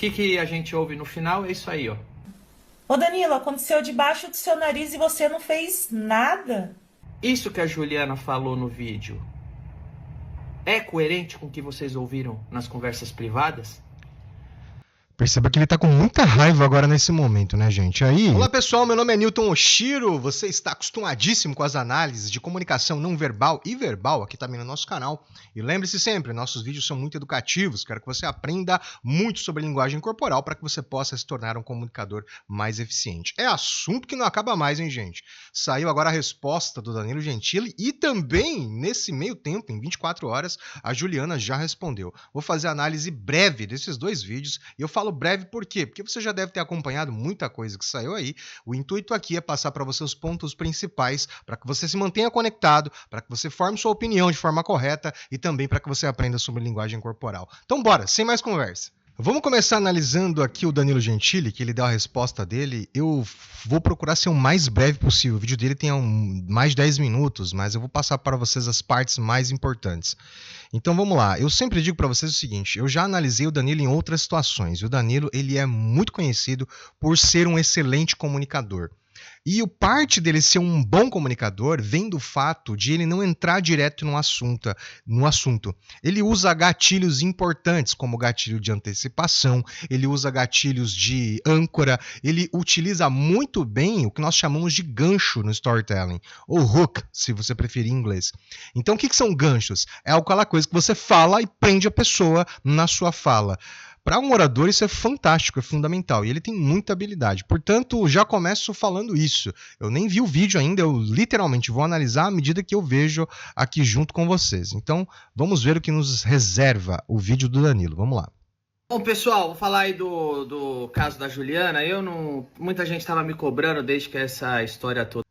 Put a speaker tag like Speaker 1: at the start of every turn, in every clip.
Speaker 1: que a gente ouve no final é isso aí, ó.
Speaker 2: Ô Danilo, aconteceu debaixo do seu nariz e você não fez nada?
Speaker 1: Isso que a Juliana falou no vídeo é coerente com o que vocês ouviram nas conversas privadas?
Speaker 3: Perceba que ele tá com muita raiva agora nesse momento, né, gente? Aí. Olá, pessoal. Meu nome é Newton Oshiro. Você está acostumadíssimo com as análises de comunicação não verbal e verbal aqui também no nosso canal. E lembre-se sempre, nossos vídeos são muito educativos. Quero que você aprenda muito sobre linguagem corporal para que você possa se tornar um comunicador mais eficiente. É assunto que não acaba mais, hein, gente? Saiu agora a resposta do Danilo Gentili e também, nesse meio tempo, em 24 horas, a Juliana já respondeu. Vou fazer a análise breve desses dois vídeos e eu falo breve por quê? Porque você já deve ter acompanhado muita coisa que saiu aí. O intuito aqui é passar para você os pontos principais para que você se mantenha conectado, para que você forme sua opinião de forma correta e também para que você aprenda sobre linguagem corporal. Então bora, sem mais conversa. Vamos começar analisando aqui o Danilo Gentili, que ele deu a resposta dele. Eu vou procurar ser o mais breve possível. O vídeo dele tem mais de 10 minutos, mas eu vou passar para vocês as partes mais importantes. Então vamos lá. Eu sempre digo para vocês o seguinte, eu já analisei o Danilo em outras situações. E o Danilo, ele é muito conhecido por ser um excelente comunicador. E o parte dele ser um bom comunicador vem do fato de ele não entrar direto no assunto. Ele usa gatilhos importantes, como gatilho de antecipação, ele usa gatilhos de âncora, ele utiliza muito bem o que nós chamamos de gancho no storytelling, ou hook, se você preferir em inglês. Então, o que são ganchos? É aquela coisa que você fala e prende a pessoa na sua fala. Para um orador isso é fantástico, é fundamental, e ele tem muita habilidade. Portanto, já começo falando isso. Eu nem vi o vídeo ainda, eu literalmente vou analisar à medida que eu vejo aqui junto com vocês. Então, vamos ver o que nos reserva o vídeo do Danilo. Vamos lá.
Speaker 1: Bom, pessoal, vou falar aí do caso da Juliana. Muita gente estava me cobrando desde que essa história toda.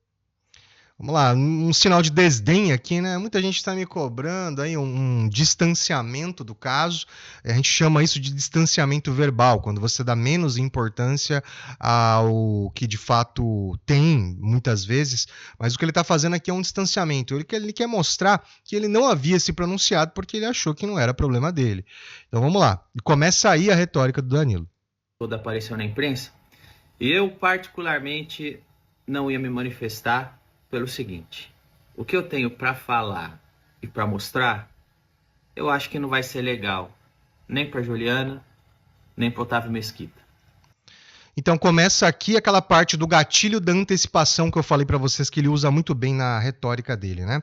Speaker 3: Vamos lá, um sinal de desdém aqui, né? Muita gente está me cobrando aí um distanciamento do caso. A gente chama isso de distanciamento verbal, quando você dá menos importância ao que de fato tem, muitas vezes. Mas o que ele está fazendo aqui é um distanciamento. Ele quer mostrar que ele não havia se pronunciado porque ele achou que não era problema dele. Então vamos lá. E começa aí a retórica do Danilo.
Speaker 1: Toda apareceu na imprensa. Eu, particularmente, não ia me manifestar pelo seguinte, o que eu tenho para falar e para mostrar, eu acho que não vai ser legal, nem para Juliana, nem para Otávio Mesquita.
Speaker 3: Então começa aqui aquela parte do gatilho da antecipação que eu falei para vocês que ele usa muito bem na retórica dele, né?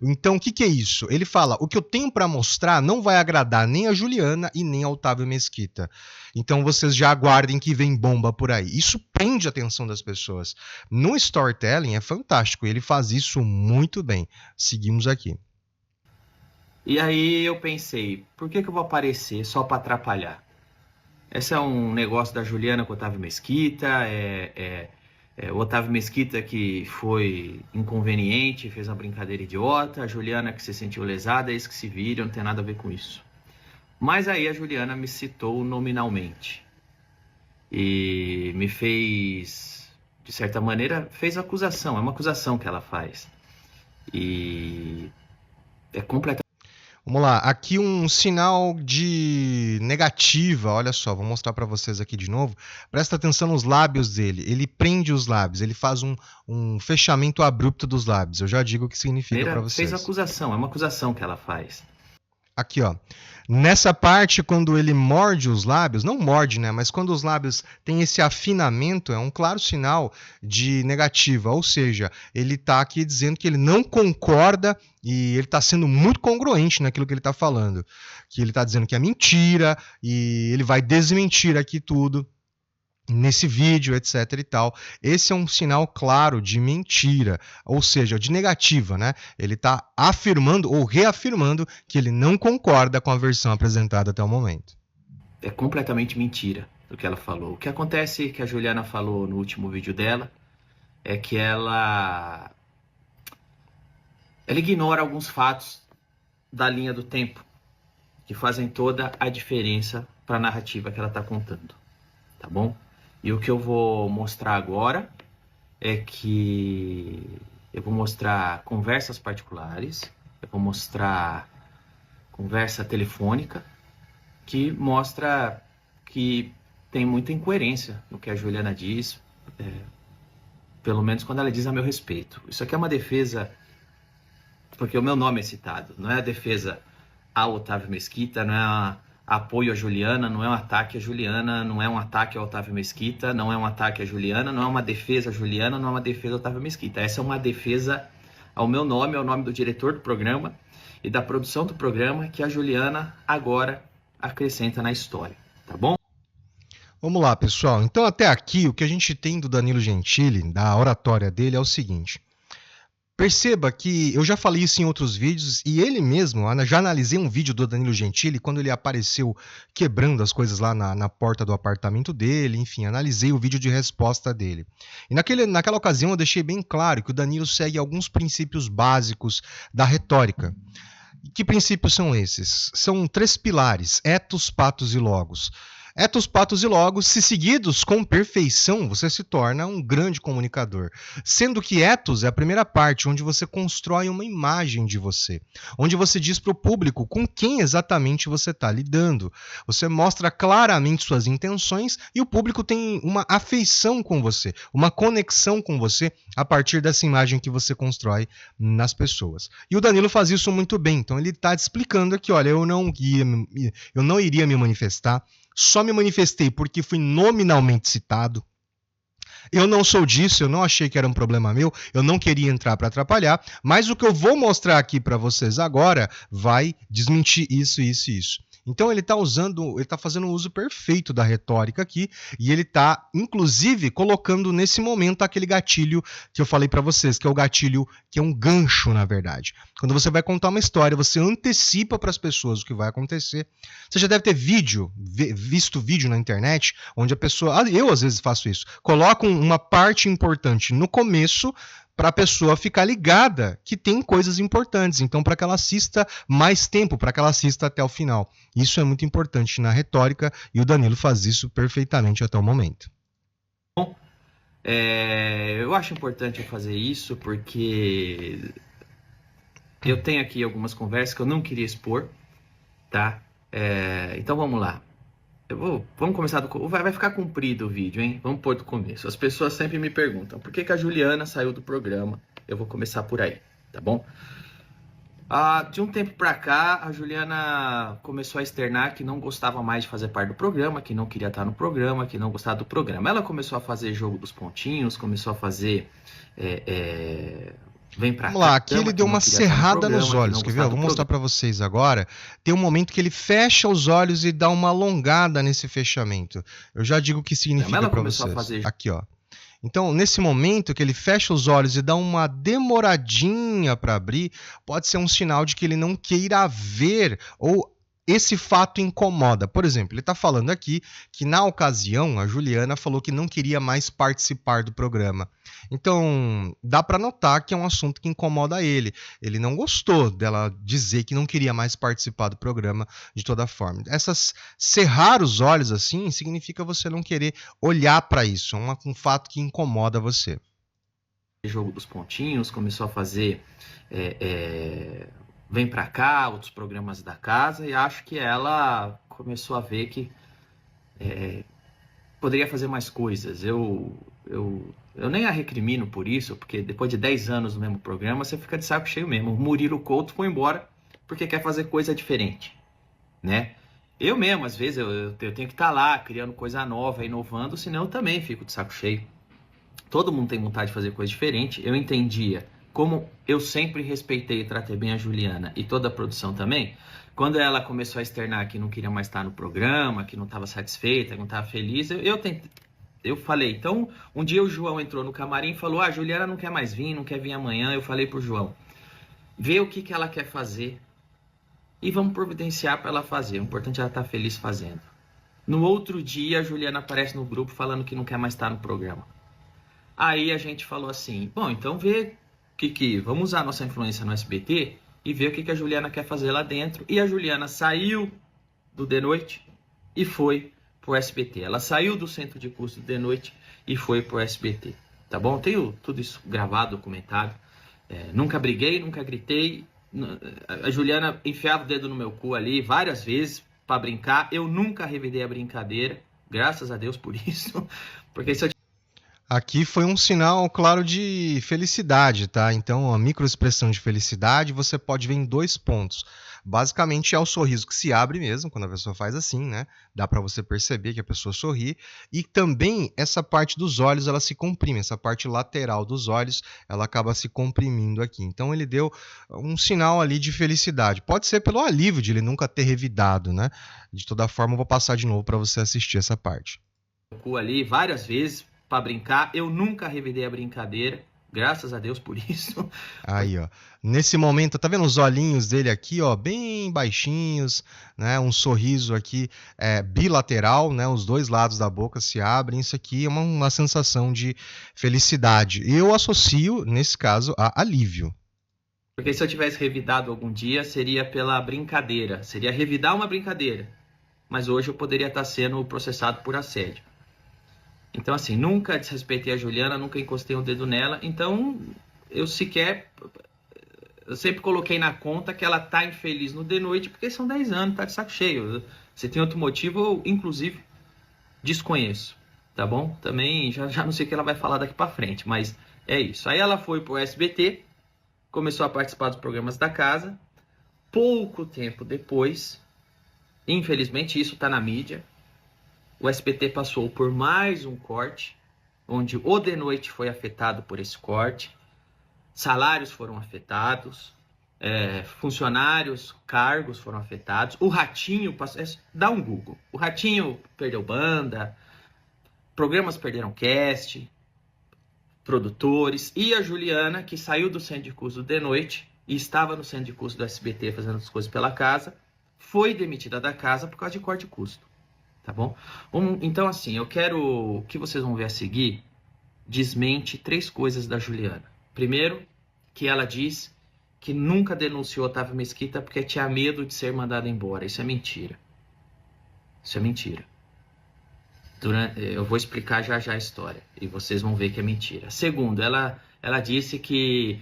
Speaker 3: Então o que é isso? Ele fala, o que eu tenho para mostrar não vai agradar nem a Juliana e nem a Otávio Mesquita. Então vocês já aguardem que vem bomba por aí. Isso prende a atenção das pessoas. No storytelling é fantástico, ele faz isso muito bem. Seguimos aqui.
Speaker 1: E aí eu pensei, por que eu vou aparecer só para atrapalhar? Esse é um negócio da Juliana com o Otávio Mesquita, o Otávio Mesquita que foi inconveniente, fez uma brincadeira idiota, a Juliana que se sentiu lesada, eles que se viram, não tem nada a ver com isso. Mas aí a Juliana me citou nominalmente e me fez, de certa maneira, fez acusação, é uma acusação que ela faz. E é completamente...
Speaker 3: Vamos lá, aqui um sinal de negativa, olha só, vou mostrar para vocês aqui de novo. Presta atenção nos lábios dele, ele prende os lábios, ele faz um fechamento abrupto dos lábios. Eu já digo o que significa para vocês.
Speaker 1: Fez acusação, é uma acusação que ela faz.
Speaker 3: Aqui, ó. Nessa parte, quando ele morde os lábios, não morde, né? Mas quando os lábios têm esse afinamento, é um claro sinal de negativa. Ou seja, ele está aqui dizendo que ele não concorda e ele está sendo muito congruente naquilo que ele está falando. Que ele está dizendo que é mentira e ele vai desmentir aqui tudo nesse vídeo, etc e tal. Esse é um sinal claro de mentira, ou seja, de negativa, né? Ele está afirmando ou reafirmando que ele não concorda com a versão apresentada até o momento.
Speaker 1: É completamente mentira o que ela falou. O que acontece, que a Juliana falou no último vídeo dela, é que ela ignora alguns fatos da linha do tempo que fazem toda a diferença para a narrativa que ela está contando, tá bom? E o que eu vou mostrar agora é que eu vou mostrar conversas particulares, eu vou mostrar conversa telefônica, que mostra que tem muita incoerência no que a Juliana diz, pelo menos quando ela diz a meu respeito. Isso aqui é uma defesa, porque o meu nome é citado, não é a defesa ao Otávio Mesquita, não é apoio a Juliana, não é um ataque a Juliana, não é um ataque ao Otávio Mesquita, não é um ataque a Juliana, não é uma defesa a Juliana, não é uma defesa ao Otávio Mesquita. Essa é uma defesa ao meu nome, ao nome do diretor do programa e da produção do programa, que a Juliana agora acrescenta na história, tá bom?
Speaker 3: Vamos lá, pessoal. Então, até aqui, o que a gente tem do Danilo Gentili, da oratória dele, é o seguinte. Perceba que eu já falei isso em outros vídeos e ele mesmo, já analisei um vídeo do Danilo Gentili quando ele apareceu quebrando as coisas lá na porta do apartamento dele, enfim, analisei o vídeo de resposta dele. E naquela ocasião eu deixei bem claro que o Danilo segue alguns princípios básicos da retórica. E que princípios são esses? São 3 pilares: ethos, pathos e logos. Ethos, pathos e logos, se seguidos com perfeição, você se torna um grande comunicador. Sendo que ethos é a primeira parte, onde você constrói uma imagem de você. Onde você diz para o público com quem exatamente você está lidando. Você mostra claramente suas intenções e o público tem uma afeição com você, uma conexão com você a partir dessa imagem que você constrói nas pessoas. E o Danilo faz isso muito bem. Então ele está te explicando aqui, olha, eu não iria me manifestar. Só me manifestei porque fui nominalmente citado. Eu não sou disso, eu não achei que era um problema meu, eu não queria entrar para atrapalhar, mas o que eu vou mostrar aqui para vocês agora vai desmentir isso, isso e isso. Então ele está fazendo um uso perfeito da retórica aqui e ele está, inclusive, colocando nesse momento aquele gatilho que eu falei para vocês, que é o gatilho que é um gancho, na verdade. Quando você vai contar uma história, você antecipa para as pessoas o que vai acontecer. Você já deve ter visto vídeo na internet, onde a pessoa, eu às vezes faço isso, coloco uma parte importante no começo, para a pessoa ficar ligada que tem coisas importantes. Então, para que ela assista mais tempo, para que ela assista até o final. Isso é muito importante na retórica e o Danilo faz isso perfeitamente até o momento.
Speaker 1: Bom, eu acho importante eu fazer isso porque eu tenho aqui algumas conversas que eu não queria expor, tá? Então, vamos lá. Vamos começar vai ficar comprido o vídeo, hein? Vamos pôr do começo. As pessoas sempre me perguntam por que a Juliana saiu do programa. Eu vou começar por aí, tá bom? De um tempo pra cá, a Juliana começou a externar que não gostava mais de fazer parte do programa, que não queria estar no programa, que não gostava do programa. Ela começou a fazer jogo dos pontinhos, começou a fazer... Vem pra
Speaker 3: Vamos lá, aqui ele deu uma cerrada nos olhos, quer ver? Eu vou mostrar pra vocês agora. Tem um momento que ele fecha os olhos e dá uma alongada nesse fechamento. Eu já digo o que significa pra vocês. Aqui, ó. Então, nesse momento que ele fecha os olhos e dá uma demoradinha para abrir, pode ser um sinal de que ele não queira ver ou esse fato incomoda. Por exemplo, ele está falando aqui que na ocasião a Juliana falou que não queria mais participar do programa. Então, dá para notar que é um assunto que incomoda ele. Ele não gostou dela dizer que não queria mais participar do programa de toda forma. Cerrar os olhos assim significa você não querer olhar para isso. É um fato que incomoda você.
Speaker 1: Jogo dos pontinhos, começou a fazer... Vem pra cá, outros programas da casa, e acho que ela começou a ver que poderia fazer mais coisas. Eu nem a recrimino por isso, porque depois de 10 anos no mesmo programa, você fica de saco cheio mesmo. O Murilo Couto foi embora porque quer fazer coisa diferente, né? Eu mesmo, às vezes, eu tenho que estar lá criando coisa nova, inovando, senão eu também fico de saco cheio. Todo mundo tem vontade de fazer coisa diferente. Eu entendia. Como eu sempre respeitei e tratei bem a Juliana e toda a produção também, quando ela começou a externar que não queria mais estar no programa, que não estava satisfeita, que não estava feliz, eu falei. Então, um dia o João entrou no camarim e falou, a Juliana não quer mais vir, não quer vir amanhã. Eu falei pro João, vê o que ela quer fazer e vamos providenciar para ela fazer. O importante é ela estar feliz fazendo. No outro dia, a Juliana aparece no grupo falando que não quer mais estar no programa. Aí a gente falou assim, bom, então vê... vamos usar a nossa influência no SBT e ver o que a Juliana quer fazer lá dentro. E a Juliana saiu do De Noite e foi pro SBT. Ela saiu do centro de curso do De Noite e foi pro SBT. Tá bom? Tenho tudo isso gravado, documentado. Nunca briguei, nunca gritei. A Juliana enfiava o dedo no meu cu ali várias vezes para brincar. Eu nunca revidei a brincadeira. Graças a Deus por isso. Porque se eu
Speaker 3: Aqui foi um sinal claro de felicidade, tá? Então, a microexpressão de felicidade você pode ver em 2 pontos. Basicamente é o sorriso que se abre mesmo, quando a pessoa faz assim, né? Dá para você perceber que a pessoa sorri. E também essa parte dos olhos, ela se comprime. Essa parte lateral dos olhos, ela acaba se comprimindo aqui. Então, ele deu um sinal ali de felicidade. Pode ser pelo alívio de ele nunca ter revidado, né? De toda forma, eu vou passar de novo para você assistir essa parte.
Speaker 1: ali várias vezes para brincar, eu nunca revidei a brincadeira. Graças a Deus por isso.
Speaker 3: Aí, ó. Nesse momento, tá vendo os olhinhos dele aqui, ó, bem baixinhos, né? Um sorriso aqui bilateral, né? Os 2 lados da boca se abrem. Isso aqui é uma sensação de felicidade. Eu associo, nesse caso, a alívio.
Speaker 1: Porque se eu tivesse revidado algum dia, seria pela brincadeira. Seria revidar uma brincadeira. Mas hoje eu poderia estar sendo processado por assédio. Então, assim, nunca desrespeitei a Juliana, nunca encostei o dedo nela. Então, eu sempre coloquei na conta que ela tá infeliz no de noite, porque são 10 anos, tá de saco cheio. Se tem outro motivo, eu, inclusive, desconheço, tá bom? Também já não sei o que ela vai falar daqui pra frente, mas é isso. Aí ela foi pro SBT, começou a participar dos programas da casa. Pouco tempo depois, infelizmente, isso tá na mídia, o SBT passou por mais um corte, onde o de noite foi afetado por esse corte, salários foram afetados, funcionários, cargos foram afetados, o Ratinho passou, dá um Google, o Ratinho perdeu banda, programas perderam cast, produtores, e a Juliana, que saiu do centro de custo de noite e estava no centro de custo do SBT fazendo as coisas pela casa, foi demitida da casa por causa de corte de custo. Tá bom? Então, assim, eu quero que vocês vão ver a seguir, desmente 3 coisas da Juliana. Primeiro, que ela diz que nunca denunciou Otávio Mesquita porque tinha medo de ser mandada embora. Isso é mentira. Isso é mentira. Eu vou explicar já a história e vocês vão ver que é mentira. Segundo, ela disse que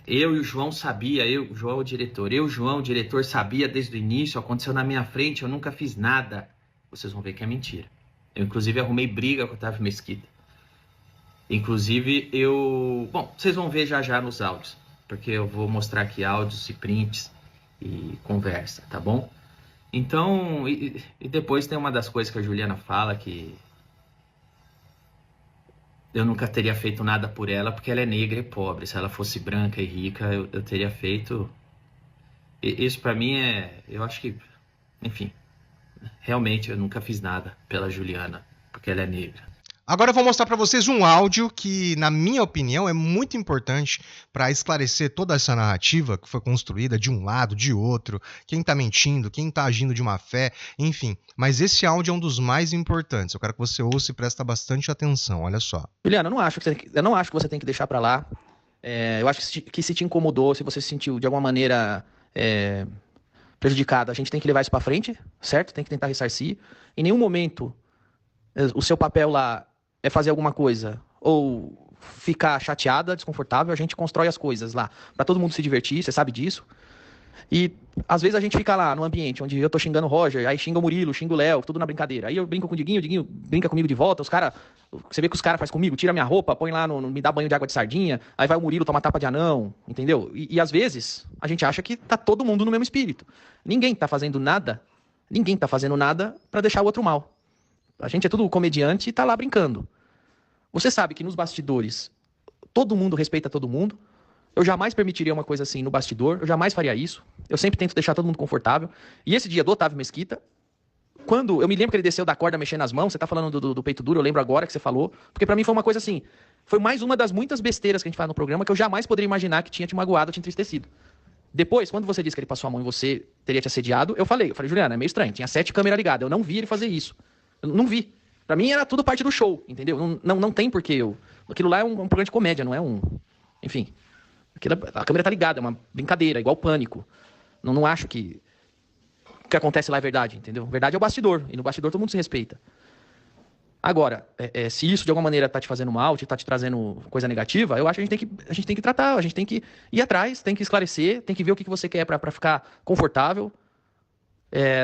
Speaker 1: eu e o João sabia, o João é o diretor, eu e o João, o diretor, sabia desde o início, aconteceu na minha frente, eu nunca fiz nada. Vocês vão ver que é mentira. Eu, inclusive, arrumei briga com o Otávio Mesquita. Inclusive, bom, vocês vão ver já nos áudios, porque eu vou mostrar aqui áudios e prints e conversa, tá bom? Então, e depois tem uma das coisas que a Juliana fala que eu nunca teria feito nada por ela, porque ela é negra e pobre. Se ela fosse branca e rica, eu teria feito. Isso pra mim eu acho que, enfim, realmente eu nunca fiz nada pela Juliana, porque ela é negra.
Speaker 3: Agora eu vou mostrar para vocês um áudio que, na minha opinião, é muito importante para esclarecer toda essa narrativa que foi construída de um lado, de outro, quem tá mentindo, quem tá agindo de má fé, enfim. Mas esse áudio é um dos mais importantes. Eu quero que você ouça e preste bastante atenção, olha só.
Speaker 4: Juliana, eu não acho que você tem que deixar para lá. Eu acho que se te incomodou, se você se sentiu de alguma maneira prejudicado, a gente tem que levar isso para frente, certo? Tem que tentar ressarcir. Em nenhum momento o seu papel lá é fazer alguma coisa ou ficar chateada, desconfortável. A gente constrói as coisas lá para todo mundo se divertir, você sabe disso. E às vezes a gente fica lá no ambiente onde eu tô xingando o Roger, aí xinga o Murilo, xinga o Léo, tudo na brincadeira. Aí eu brinco com o Diguinho brinca comigo de volta, os caras, você vê que os caras fazem comigo, tira minha roupa, põe lá, me dá banho de água de sardinha, aí vai o Murilo tomar tapa de anão, entendeu? E às vezes a gente acha que tá todo mundo no mesmo espírito. Ninguém tá fazendo nada pra deixar o outro mal. A gente é tudo comediante e tá lá brincando. Você sabe que nos bastidores todo mundo respeita todo mundo. Eu jamais permitiria uma coisa assim no bastidor, eu jamais faria isso. Eu sempre tento deixar todo mundo confortável. E esse dia do Otávio Mesquita, quando eu me lembro que ele desceu da corda mexendo as mãos, você tá falando do peito duro, eu lembro agora que você falou, porque pra mim foi uma coisa assim, foi mais uma das muitas besteiras que a gente faz no programa que eu jamais poderia imaginar que tinha te magoado, te entristecido. Depois, quando você disse que ele passou a mão e você teria te assediado, eu falei, Juliana, é meio estranho, tinha 7 câmeras ligadas, eu não vi ele fazer isso. Eu não vi. Pra mim era tudo parte do show, entendeu? Não tem porquê eu... Aquilo lá é um programa de comédia, não é um... Enfim, a câmera tá ligada, é uma brincadeira, igual Pânico. Não acho que o que acontece lá é verdade, entendeu? Verdade é o bastidor, e no bastidor todo mundo se respeita. Agora, se isso de alguma maneira tá te fazendo mal, tá te trazendo coisa negativa, eu acho que a gente tem que tratar, a gente tem que ir atrás, tem que esclarecer, tem que ver o que você quer pra ficar confortável.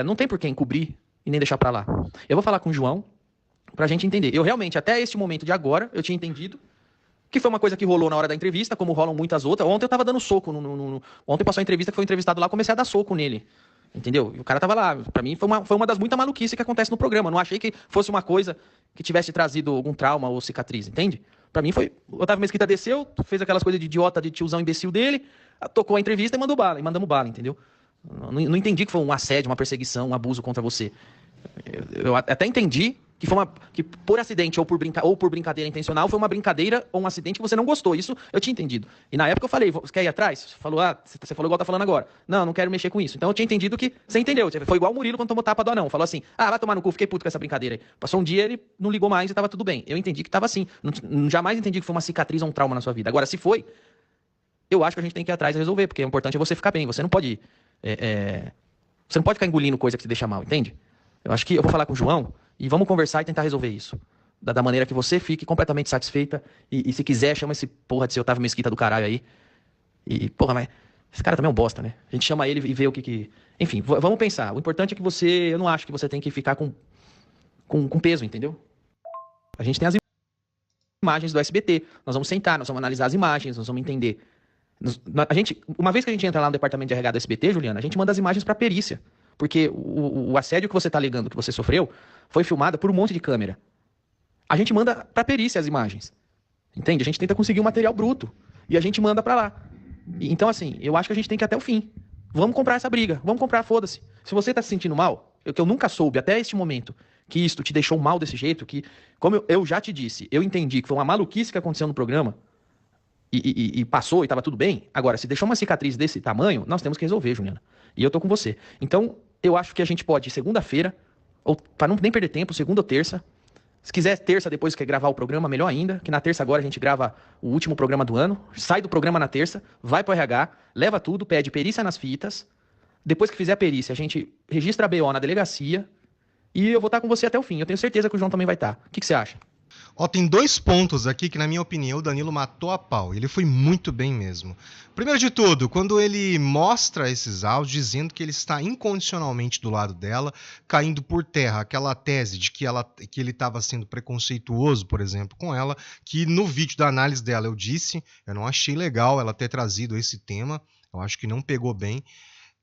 Speaker 4: não tem por que encobrir e nem deixar pra lá. Eu vou falar com o João pra gente entender. Eu realmente, até este momento de agora, eu tinha entendido que foi uma coisa que rolou na hora da entrevista, como rolam muitas outras. Ontem eu tava dando soco. Ontem passou a entrevista que foi entrevistado lá, comecei a dar soco nele. Entendeu? E o cara tava lá. Pra mim foi uma das muitas maluquices que acontece no programa. Eu não achei que fosse uma coisa que tivesse trazido algum trauma ou cicatriz, entende? Pra mim foi... O Otávio Mesquita desceu, fez aquelas coisas de idiota, de tiozão imbecil dele, tocou a entrevista e mandou bala. E mandamos bala, entendeu? Não entendi que foi um assédio, uma perseguição, um abuso contra você. Eu até entendi que por acidente ou por brincadeira intencional foi uma brincadeira ou um acidente que você não gostou. Isso eu tinha entendido. E na época eu falei, você quer ir atrás? Você falou, você falou igual tá falando agora. Não quero mexer com isso. Então eu tinha entendido que você entendeu. Foi igual o Murilo quando tomou tapa do anão. Falou assim, vai tomar no cu, fiquei puto com essa brincadeira aí. Passou um dia, ele não ligou mais e tava tudo bem. Eu entendi que tava assim. Jamais entendi que foi uma cicatriz ou um trauma na sua vida. Agora, se foi, eu acho que a gente tem que ir atrás e resolver, porque o importante é você ficar bem. Você não pode... Você não pode ficar engolindo coisa que te deixa mal, entende? Eu acho que eu vou falar com o João e vamos conversar e tentar resolver isso. Da maneira que você fique completamente satisfeita. E se quiser, chama esse porra de seu Otávio Mesquita do caralho aí. Porra, mas esse cara também é um bosta, né? A gente chama ele e vê o que... Enfim, vamos pensar. O importante é que você... Eu não acho que você tem que ficar com peso, entendeu? A gente tem as imagens do SBT. Nós vamos sentar, nós vamos analisar as imagens, nós vamos entender. Uma vez que a gente entra lá no departamento de RH do SBT, Juliana, a gente manda as imagens pra perícia. Porque o assédio que você tá alegando que você sofreu foi filmado por um monte de câmera. A gente manda pra perícia as imagens. Entende? A gente tenta conseguir o material bruto. E a gente manda pra lá. Então, assim, eu acho que a gente tem que ir até o fim. Vamos comprar essa briga. Vamos comprar, foda-se. Se você tá se sentindo mal, que eu nunca soube até este momento que isto te deixou mal desse jeito, que, como eu já te disse, eu entendi que foi uma maluquice que aconteceu no programa e passou e tava tudo bem. Agora, se deixou uma cicatriz desse tamanho, nós temos que resolver, Juliana. E eu tô com você. Então, eu acho que a gente pode, segunda-feira, ou para não nem perder tempo, segunda ou terça. Se quiser terça, depois que gravar o programa, melhor ainda. Que na terça agora a gente grava o último programa do ano. Sai do programa na terça, vai pro RH, leva tudo, pede perícia nas fitas. Depois que fizer a perícia, a gente registra a BO na delegacia. E eu vou estar com você até o fim. Eu tenho certeza que o João também vai estar. O que você acha?
Speaker 3: Tem 2 pontos aqui que, na minha opinião, o Danilo matou a pau. Ele foi muito bem mesmo. Primeiro de tudo, quando ele mostra esses áudios dizendo que ele está incondicionalmente do lado dela, caindo por terra aquela tese de que ele estava sendo preconceituoso, por exemplo, com ela, que no vídeo da análise dela eu disse, eu não achei legal ela ter trazido esse tema, eu acho que não pegou bem.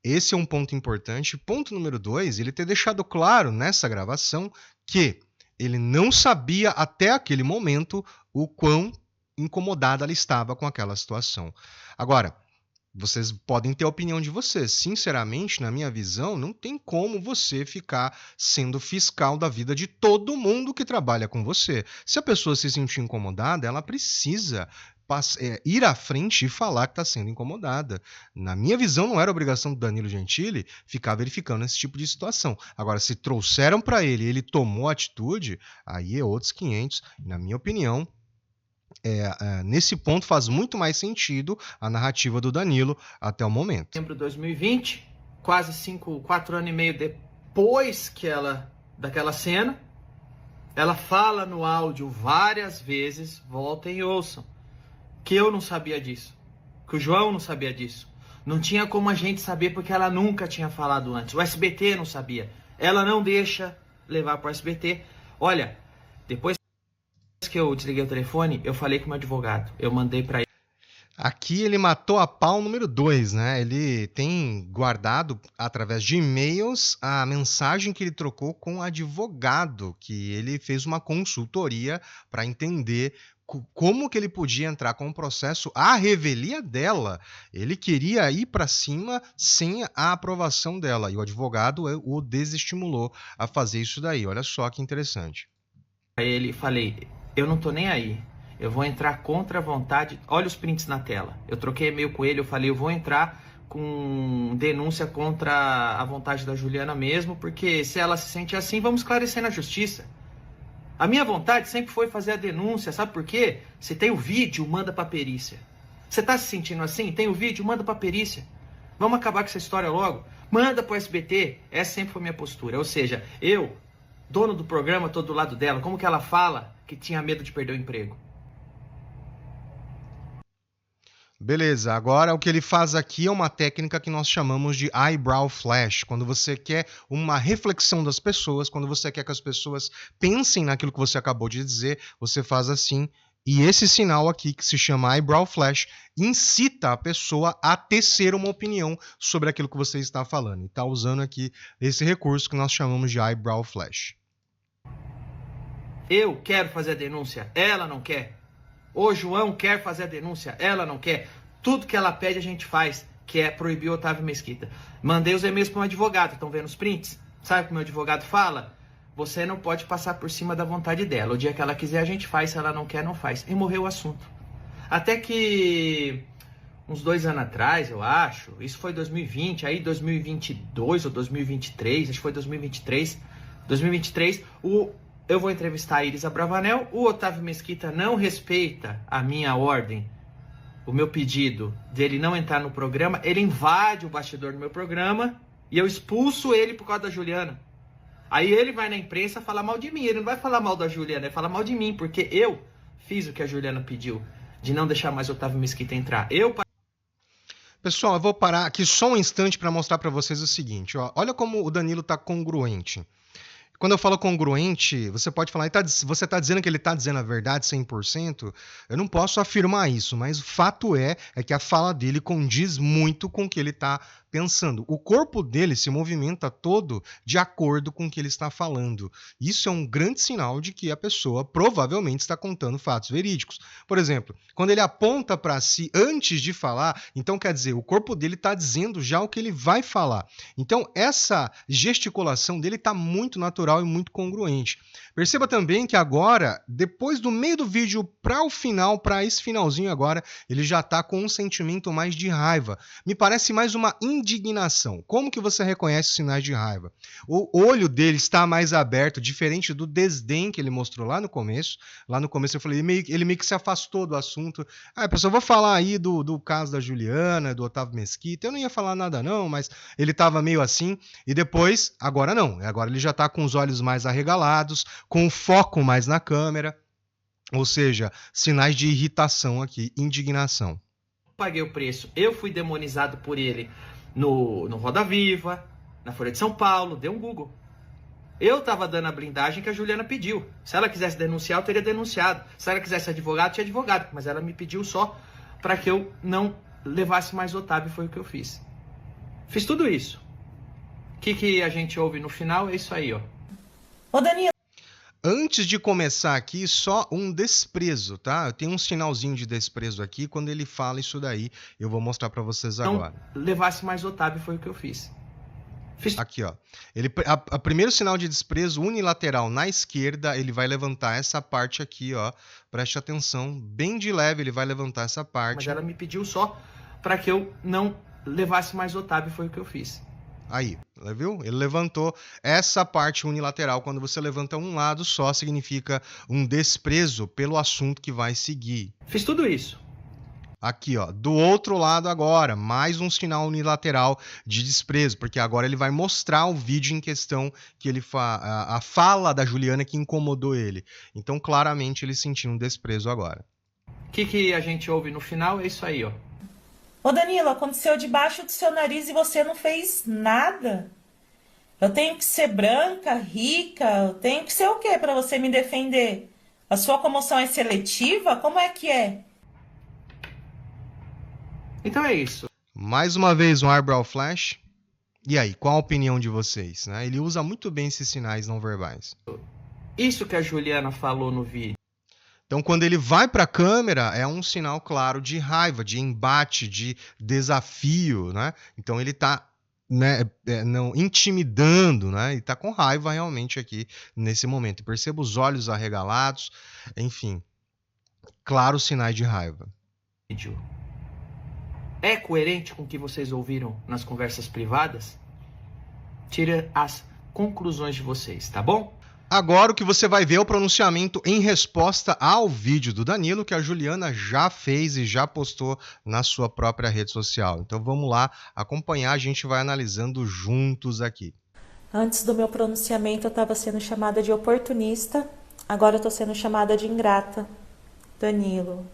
Speaker 3: Esse é um ponto importante. Ponto número 2, ele ter deixado claro nessa gravação que ele não sabia até aquele momento o quão incomodada ela estava com aquela situação. Agora, vocês podem ter a opinião de vocês. Sinceramente, na minha visão, não tem como você ficar sendo fiscal da vida de todo mundo que trabalha com você. Se a pessoa se sentir incomodada, ela precisa ir à frente e falar que está sendo incomodada. Na minha visão, não era obrigação do Danilo Gentili ficar verificando esse tipo de situação. Agora, se trouxeram para ele e ele tomou atitude, aí é outros 500. Na minha opinião, nesse ponto faz muito mais sentido a narrativa do Danilo até o momento.
Speaker 1: Setembro de 2020, quase 4 anos e meio depois daquela cena, ela fala no áudio várias vezes, voltem e ouçam, que eu não sabia disso, que o João não sabia disso. Não tinha como a gente saber porque ela nunca tinha falado antes. O SBT não sabia. Ela não deixa levar para o SBT. Olha, depois que eu desliguei o telefone, eu falei com o meu advogado. Eu mandei para ele.
Speaker 3: Aqui ele matou a pau número 2, né? Ele tem guardado, através de e-mails, a mensagem que ele trocou com o advogado, que ele fez uma consultoria para entender como que ele podia entrar com o processo à revelia dela. Ele queria ir para cima sem a aprovação dela, e o advogado o desestimulou a fazer isso daí. Olha só que interessante.
Speaker 1: Aí ele falei, eu não tô nem aí, eu vou entrar contra a vontade, olha os prints na tela, eu troquei e-mail com ele, eu falei, eu vou entrar com denúncia contra a vontade da Juliana mesmo, porque se ela se sente assim, vamos esclarecer na justiça. A minha vontade sempre foi fazer a denúncia, sabe por quê? Se tem o vídeo, manda pra perícia. Você tá se sentindo assim? Tem o vídeo, manda pra perícia. Vamos acabar com essa história logo? Manda pro SBT. Essa sempre foi minha postura. Ou seja, eu, dono do programa, tô do lado dela. Como que ela fala que tinha medo de perder o emprego?
Speaker 3: Beleza, agora o que ele faz aqui é uma técnica que nós chamamos de eyebrow flash, quando você quer uma reflexão das pessoas, quando você quer que as pessoas pensem naquilo que você acabou de dizer, você faz assim, e esse sinal aqui, que se chama eyebrow flash, incita a pessoa a tecer uma opinião sobre aquilo que você está falando. E está usando aqui esse recurso que nós chamamos de eyebrow flash.
Speaker 1: Eu quero fazer a denúncia, ela não quer. O João quer fazer a denúncia, ela não quer. Tudo que ela pede a gente faz, que é proibir o Otávio Mesquita. Mandei os e-mails para um advogado, estão vendo os prints? Sabe o que o meu advogado fala? Você não pode passar por cima da vontade dela. O dia que ela quiser a gente faz, se ela não quer, não faz. E morreu o assunto. Até que uns 2 anos atrás, eu acho, isso foi 2020, aí 2022 ou 2023, acho que foi 2023, eu vou entrevistar a Iris Abravanel, o Otávio Mesquita não respeita a minha ordem, o meu pedido dele não entrar no programa, ele invade o bastidor do meu programa e eu expulso ele por causa da Juliana. Aí ele vai na imprensa falar mal de mim, ele não vai falar mal da Juliana, ele fala mal de mim, porque eu fiz o que a Juliana pediu, de não deixar mais o Otávio Mesquita entrar.
Speaker 3: Pessoal, eu vou parar aqui só um instante para mostrar para vocês o seguinte, ó. Olha como o Danilo está congruente. Quando eu falo congruente, você pode falar, você está dizendo que ele está dizendo a verdade 100%? Eu não posso afirmar isso, mas o fato é que a fala dele condiz muito com o que ele está pensando. O corpo dele se movimenta todo de acordo com o que ele está falando. Isso é um grande sinal de que a pessoa provavelmente está contando fatos verídicos. Por exemplo, quando ele aponta para si antes de falar, então quer dizer, o corpo dele está dizendo já o que ele vai falar. Então essa gesticulação dele está muito natural e muito congruente. Perceba também que agora, depois do meio do vídeo para o final, para esse finalzinho agora, ele já está com um sentimento mais de raiva. Me parece mais uma indignação. Como que você reconhece os sinais de raiva? O olho dele está mais aberto, diferente do desdém que ele mostrou lá no começo. Lá no começo eu falei, ele meio que se afastou do assunto. Pessoal, eu vou falar aí do caso da Juliana, do Otávio Mesquita. Eu não ia falar nada não, mas ele estava meio assim. E depois, agora não. Agora ele já está com os olhos mais arregalados, com o foco mais na câmera. Ou seja, sinais de irritação aqui, indignação.
Speaker 1: Paguei o preço. Eu fui demonizado por ele no Roda Viva, na Folha de São Paulo, deu um Google. Eu tava dando a blindagem que a Juliana pediu. Se ela quisesse denunciar, eu teria denunciado. Se ela quisesse advogado, tinha advogado. Mas ela me pediu só para que eu não levasse mais Otávio, foi o que eu fiz. Fiz tudo isso. O que a gente ouve no final é isso aí, ó.
Speaker 2: Ô, Danilo.
Speaker 3: Antes de começar aqui, só um desprezo, tá? Eu tenho um sinalzinho de desprezo aqui, quando ele fala isso daí, eu vou mostrar pra vocês agora.
Speaker 1: Não levasse mais Otávio, foi o que eu fiz.
Speaker 3: Aqui, ó. A primeiro sinal de desprezo unilateral na esquerda, ele vai levantar essa parte aqui, ó. Preste atenção, bem de leve ele vai levantar essa parte.
Speaker 1: Mas ela me pediu só para que eu não levasse mais Otávio, foi o que eu fiz.
Speaker 3: Aí, viu? Ele levantou essa parte unilateral. Quando você levanta um lado só, significa um desprezo pelo assunto que vai seguir.
Speaker 1: Fiz tudo isso.
Speaker 3: Aqui, ó, do outro lado agora, mais um sinal unilateral de desprezo, porque agora ele vai mostrar o vídeo em questão que ele a fala da Juliana que incomodou ele. Então, claramente, ele sentiu um desprezo agora.
Speaker 1: O que a gente ouve no final é isso aí, ó.
Speaker 2: Ô, Danilo, aconteceu debaixo do seu nariz e você não fez nada. Eu tenho que ser branca, rica, eu tenho que ser o quê para você me defender? A sua comoção é seletiva? Como é que é?
Speaker 1: Então é isso.
Speaker 3: Mais uma vez um eyebrow flash. E aí, qual a opinião de vocês? Né? Ele usa muito bem esses sinais não verbais.
Speaker 1: Isso que a Juliana falou no vídeo.
Speaker 3: Então, quando ele vai para a câmera, é um sinal claro de raiva, de embate, de desafio, né? Então, ele está não intimidando, né? Ele está com raiva realmente aqui nesse momento. Perceba os olhos arregalados, enfim, claros sinais de raiva.
Speaker 1: É coerente com o que vocês ouviram nas conversas privadas? Tire as conclusões de vocês, tá bom?
Speaker 3: Agora o que você vai ver é o pronunciamento em resposta ao vídeo do Danilo que a Juliana já fez e já postou na sua própria rede social. Então vamos lá acompanhar, a gente vai analisando juntos aqui.
Speaker 5: Antes do meu pronunciamento eu estava sendo chamada de oportunista, agora eu estou sendo chamada de ingrata. Danilo,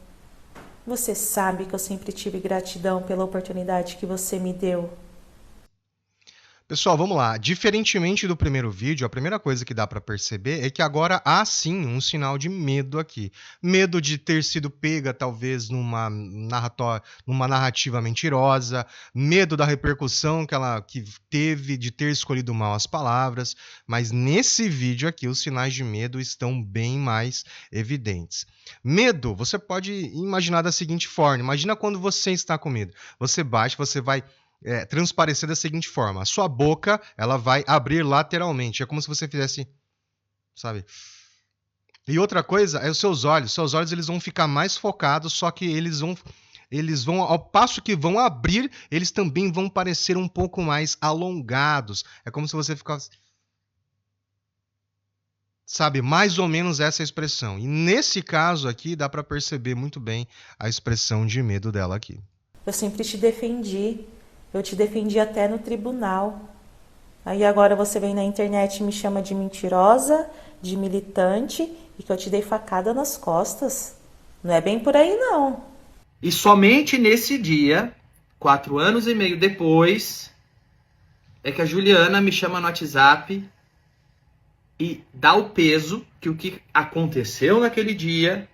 Speaker 5: Você sabe que eu sempre tive gratidão pela oportunidade que você me deu.
Speaker 3: Pessoal, vamos lá. Diferentemente do primeiro vídeo, a primeira coisa que dá para perceber é que agora há sim um sinal de medo aqui. Medo de ter sido pega, talvez, numa narrativa mentirosa, medo da repercussão que teve de ter escolhido mal as palavras, mas nesse vídeo aqui os sinais de medo estão bem mais evidentes. Medo, você pode imaginar da seguinte forma: imagina quando você está com medo. Você baixa, você vai transparecer da seguinte forma: a sua boca ela vai abrir lateralmente, é como se você fizesse, sabe? E outra coisa é os seus olhos eles vão ficar mais focados, só que eles vão, ao passo que vão abrir, eles também vão parecer um pouco mais alongados, é como se você ficasse, sabe, mais ou menos essa expressão. E nesse caso aqui dá para perceber muito bem a expressão de medo dela aqui.
Speaker 5: Eu sempre te defendi. Eu te defendi até no tribunal. Aí agora você vem na internet e me chama de mentirosa, de militante e que eu te dei facada nas costas. Não é bem por aí, não.
Speaker 1: E somente nesse dia, 4 anos e meio depois, é que a Juliana me chama no WhatsApp e dá o peso que o que aconteceu naquele dia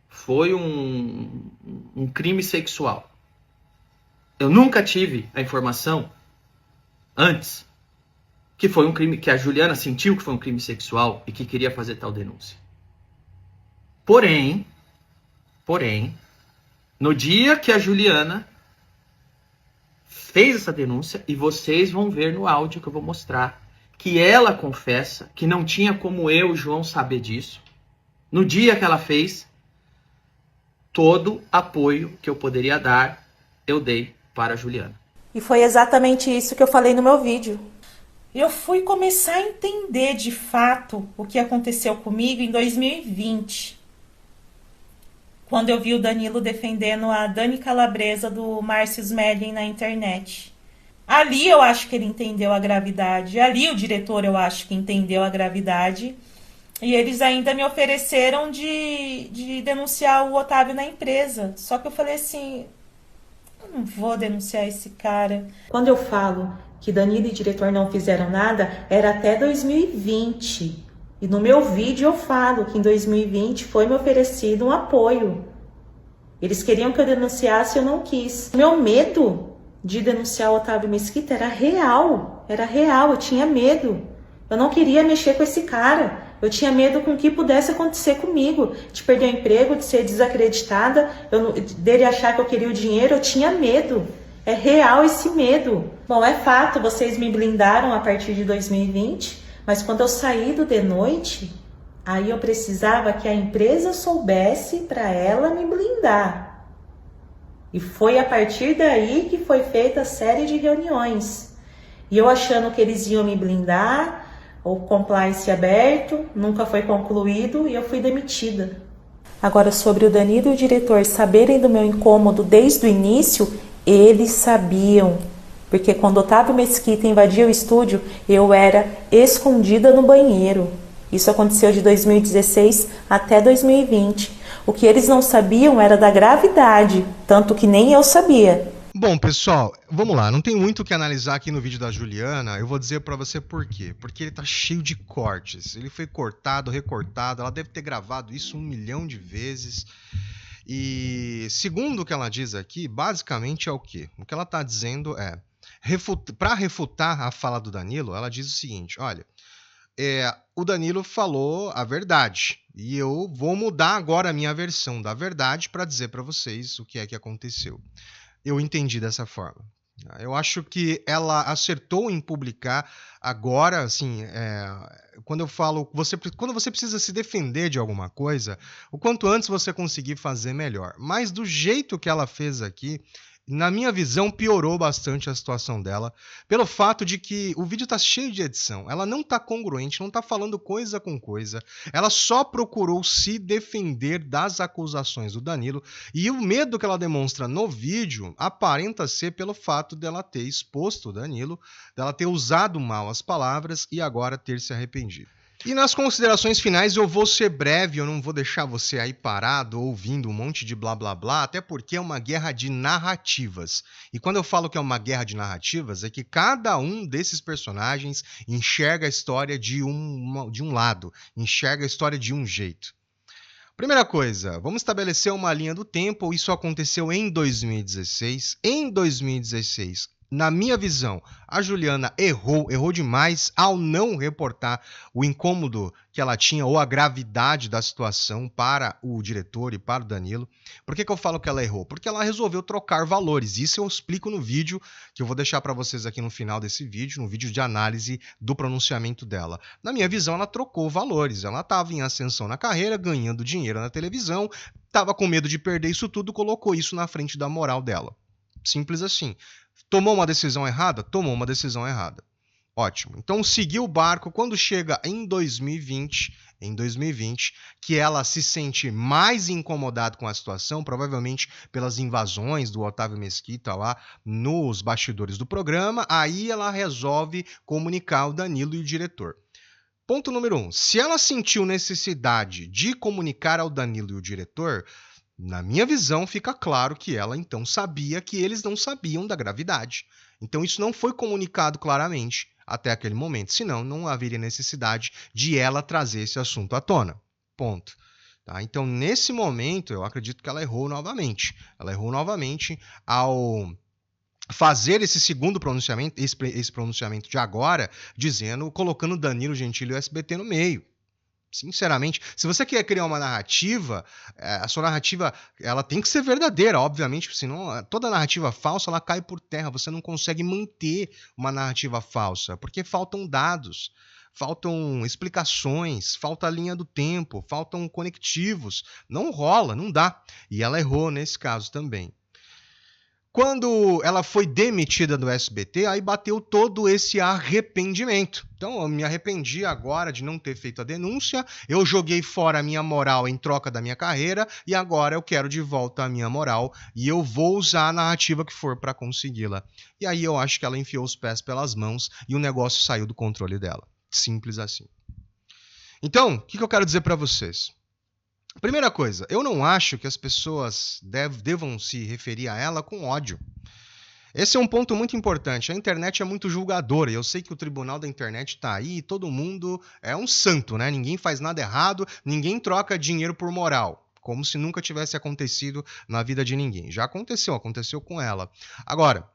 Speaker 1: foi um crime sexual. Eu nunca tive a informação antes que foi um crime, que a Juliana sentiu que foi um crime sexual e que queria fazer tal denúncia. Porém, no dia que a Juliana fez essa denúncia, e vocês vão ver no áudio que eu vou mostrar, que ela confessa que não tinha como eu, João, saber disso. No dia que ela fez, todo apoio que eu poderia dar, eu dei para a Juliana.
Speaker 5: E foi exatamente isso que eu falei no meu vídeo.
Speaker 2: Eu fui começar a entender de fato o que aconteceu comigo em 2020. Quando eu vi o Danilo defendendo a Dani Calabresa do Márcio Smelling na internet. Ali eu acho que ele entendeu a gravidade. Ali o diretor eu acho que entendeu a gravidade. E eles ainda me ofereceram de denunciar o Otávio na empresa. Só que eu falei assim, eu não vou denunciar esse cara.
Speaker 5: Quando eu falo que Danilo e diretor não fizeram nada, era até 2020. E no meu vídeo eu falo que em 2020 foi me oferecido um apoio. Eles queriam que eu denunciasse e eu não quis. Meu medo de denunciar o Otávio Mesquita era real, eu tinha medo. Eu não queria mexer com esse cara. Eu tinha medo com o que pudesse acontecer comigo, de perder o emprego, de ser desacreditada, dele achar que eu queria o dinheiro, eu tinha medo. É real esse medo. Bom, é fato, vocês me blindaram a partir de 2020, mas quando eu saí do De Noite, aí eu precisava que a empresa soubesse para ela me blindar. E foi a partir daí que foi feita a série de reuniões. E eu achando que eles iam me blindar, o compliance aberto, nunca foi concluído e eu fui demitida. Agora, sobre o Danilo e o diretor saberem do meu incômodo desde o início, eles sabiam. Porque quando Otávio Mesquita invadiu o estúdio, eu era escondida no banheiro. Isso aconteceu de 2016 até 2020. O que eles não sabiam era da gravidade, tanto que nem eu sabia.
Speaker 3: Bom, pessoal, vamos lá. Não tem muito o que analisar aqui no vídeo da Juliana. Eu vou dizer pra você por quê. Porque ele tá cheio de cortes. Ele foi cortado, recortado. Ela deve ter gravado isso 1 milhão de vezes. E segundo o que ela diz aqui, basicamente é o quê? O que ela tá dizendo é... Para refutar a fala do Danilo, ela diz o seguinte, olha... o Danilo falou a verdade. E eu vou mudar agora a minha versão da verdade para dizer para vocês o que é que aconteceu. Eu entendi dessa forma. Eu acho que ela acertou em publicar agora, assim, quando eu falo, quando você precisa se defender de alguma coisa, o quanto antes você conseguir fazer, melhor. Mas do jeito que ela fez aqui, na minha visão, piorou bastante a situação dela, pelo fato de que o vídeo tá cheio de edição, ela não tá congruente, não tá falando coisa com coisa, ela só procurou se defender das acusações do Danilo, e o medo que ela demonstra no vídeo aparenta ser pelo fato dela ter exposto o Danilo, dela ter usado mal as palavras e agora ter se arrependido. E nas considerações finais eu vou ser breve, eu não vou deixar você aí parado ouvindo um monte de blá blá blá, até porque é uma guerra de narrativas. E quando eu falo que é uma guerra de narrativas, é que cada um desses personagens enxerga a história de um lado, enxerga a história de um jeito. Primeira coisa, vamos estabelecer uma linha do tempo. Isso aconteceu em 2016. Em 2016, na minha visão, a Juliana errou demais ao não reportar o incômodo que ela tinha ou a gravidade da situação para o diretor e para o Danilo. Por que eu falo que ela errou? Porque ela resolveu trocar valores. Isso eu explico no vídeo que eu vou deixar para vocês aqui no final desse vídeo, no vídeo de análise do pronunciamento dela. Na minha visão, ela trocou valores. Ela estava em ascensão na carreira, ganhando dinheiro na televisão, estava com medo de perder isso tudo, colocou isso na frente da moral dela. Simples assim. Tomou uma decisão errada? Tomou uma decisão errada. Ótimo. Então seguiu o barco. Quando chega em 2020, que ela se sente mais incomodada com a situação, provavelmente pelas invasões do Otávio Mesquita lá nos bastidores do programa, aí ela resolve comunicar o Danilo e o diretor. Ponto número 1. Se ela sentiu necessidade de comunicar ao Danilo e o diretor, na minha visão, fica claro que ela então sabia que eles não sabiam da gravidade. Então isso não foi comunicado claramente até aquele momento, senão não haveria necessidade de ela trazer esse assunto à tona. Ponto. Tá? Então, nesse momento, eu acredito que ela errou novamente. Ela errou novamente ao fazer esse segundo pronunciamento, esse pronunciamento de agora, colocando Danilo Gentili e o SBT no meio. Sinceramente, se você quer criar uma narrativa, a sua narrativa ela tem que ser verdadeira, obviamente, senão toda narrativa falsa ela cai por terra, você não consegue manter uma narrativa falsa, porque faltam dados, faltam explicações, falta a linha do tempo, faltam conectivos, não rola, não dá. E ela errou nesse caso também. Quando ela foi demitida do SBT, aí bateu todo esse arrependimento. Então, eu me arrependi agora de não ter feito a denúncia, eu joguei fora a minha moral em troca da minha carreira, e agora eu quero de volta a minha moral, e eu vou usar a narrativa que for para consegui-la. E aí eu acho que ela enfiou os pés pelas mãos, e o negócio saiu do controle dela. Simples assim. Então, o que eu quero dizer para vocês? Primeira coisa, eu não acho que as pessoas devam se referir a ela com ódio. Esse é um ponto muito importante. A internet é muito julgadora. Eu sei que o tribunal da internet está aí e todo mundo é um santo, né? Ninguém faz nada errado, ninguém troca dinheiro por moral. Como se nunca tivesse acontecido na vida de ninguém. Já aconteceu com ela. Agora,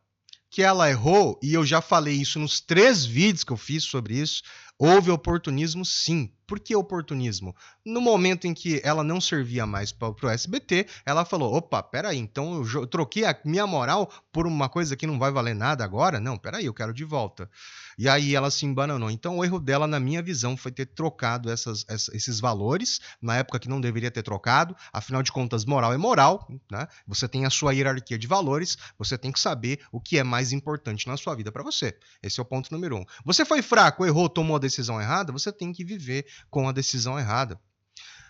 Speaker 3: que ela errou, e eu já falei isso nos 3 vídeos que eu fiz sobre isso, houve oportunismo sim. Por que oportunismo? No momento em que ela não servia mais para o SBT, ela falou, opa, peraí, então eu troquei a minha moral por uma coisa que não vai valer nada agora? Não, peraí, eu quero de volta. E aí ela se embananou. Então o erro dela, na minha visão, foi ter trocado esses valores, na época que não deveria ter trocado. Afinal de contas, moral é moral, né? Você tem a sua hierarquia de valores, você tem que saber o que é mais importante na sua vida para você. Esse é o ponto número 1. Você foi fraco, errou, tomou a decisão errada, você tem que viver com a decisão errada.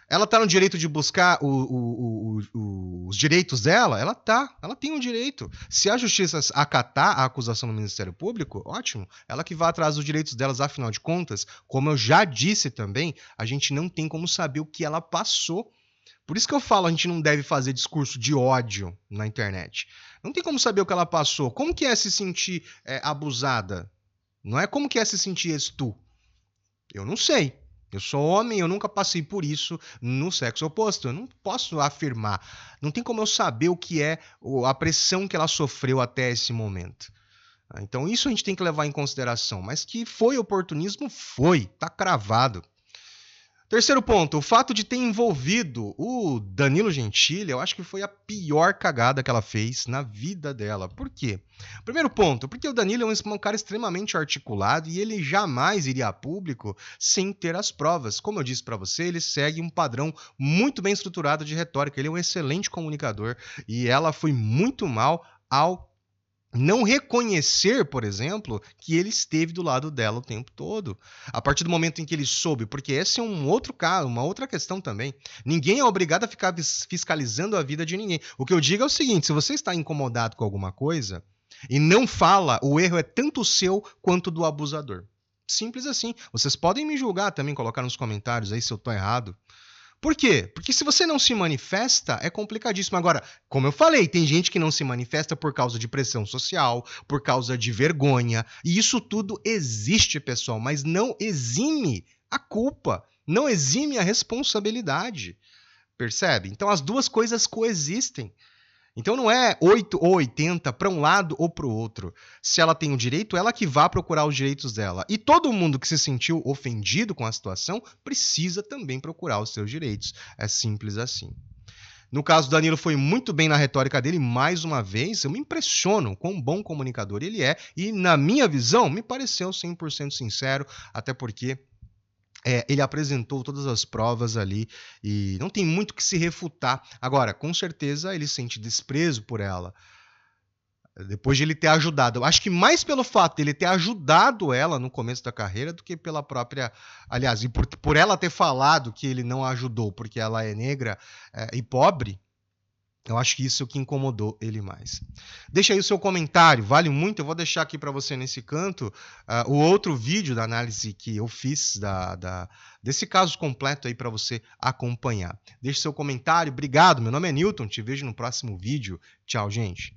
Speaker 3: Ela está no direito de buscar os direitos dela? Ela tem um direito. Se a justiça acatar a acusação do Ministério Público, ótimo, ela que vai atrás dos direitos delas, afinal de contas, como eu já disse também, a gente não tem como saber o que ela passou. Por isso que eu falo, a gente não deve fazer discurso de ódio na internet. Não tem como saber o que ela passou. Como que é se sentir abusada? Não é como que é se sentir estu. Eu não sei. Eu sou homem, eu nunca passei por isso no sexo oposto. Eu não posso afirmar. Não tem como eu saber o que é a pressão que ela sofreu até esse momento. Então isso a gente tem que levar em consideração. Mas que foi oportunismo, foi. Tá cravado. Terceiro ponto, o fato de ter envolvido o Danilo Gentili, eu acho que foi a pior cagada que ela fez na vida dela. Por quê? Primeiro ponto, porque o Danilo é um cara extremamente articulado e ele jamais iria a público sem ter as provas. Como eu disse para você, ele segue um padrão muito bem estruturado de retórica, ele é um excelente comunicador e ela foi muito mal ao não reconhecer, por exemplo, que ele esteve do lado dela o tempo todo. A partir do momento em que ele soube, porque esse é um outro caso, uma outra questão também. Ninguém é obrigado a ficar fiscalizando a vida de ninguém. O que eu digo é o seguinte, se você está incomodado com alguma coisa e não fala, o erro é tanto seu quanto do abusador. Simples assim. Vocês podem me julgar também, colocar nos comentários aí se eu tô errado. Por quê? Porque se você não se manifesta, é complicadíssimo. Agora, como eu falei, tem gente que não se manifesta por causa de pressão social, por causa de vergonha. E isso tudo existe, pessoal, mas não exime a culpa, não exime a responsabilidade. Percebe? Então as duas coisas coexistem. Então não é 8 ou 80 para um lado ou para o outro. Se ela tem o direito, ela que vá procurar os direitos dela. E todo mundo que se sentiu ofendido com a situação precisa também procurar os seus direitos. É simples assim. No caso do Danilo, foi muito bem na retórica dele. Mais uma vez, eu me impressiono com quão bom comunicador ele é. E na minha visão, me pareceu 100% sincero, até porque ele apresentou todas as provas ali e não tem muito que se refutar. Agora, com certeza, ele sente desprezo por ela. Depois de ele ter ajudado. Eu acho que mais pelo fato de ele ter ajudado ela no começo da carreira do que pela própria... Aliás, e por ela ter falado que ele não a ajudou porque ela é negra e pobre, eu acho que isso é o que incomodou ele mais. Deixa aí o seu comentário, vale muito. Eu vou deixar aqui para você nesse canto o outro vídeo da análise que eu fiz desse caso completo aí para você acompanhar. Deixe seu comentário. Obrigado, meu nome é Newton, te vejo no próximo vídeo. Tchau, gente.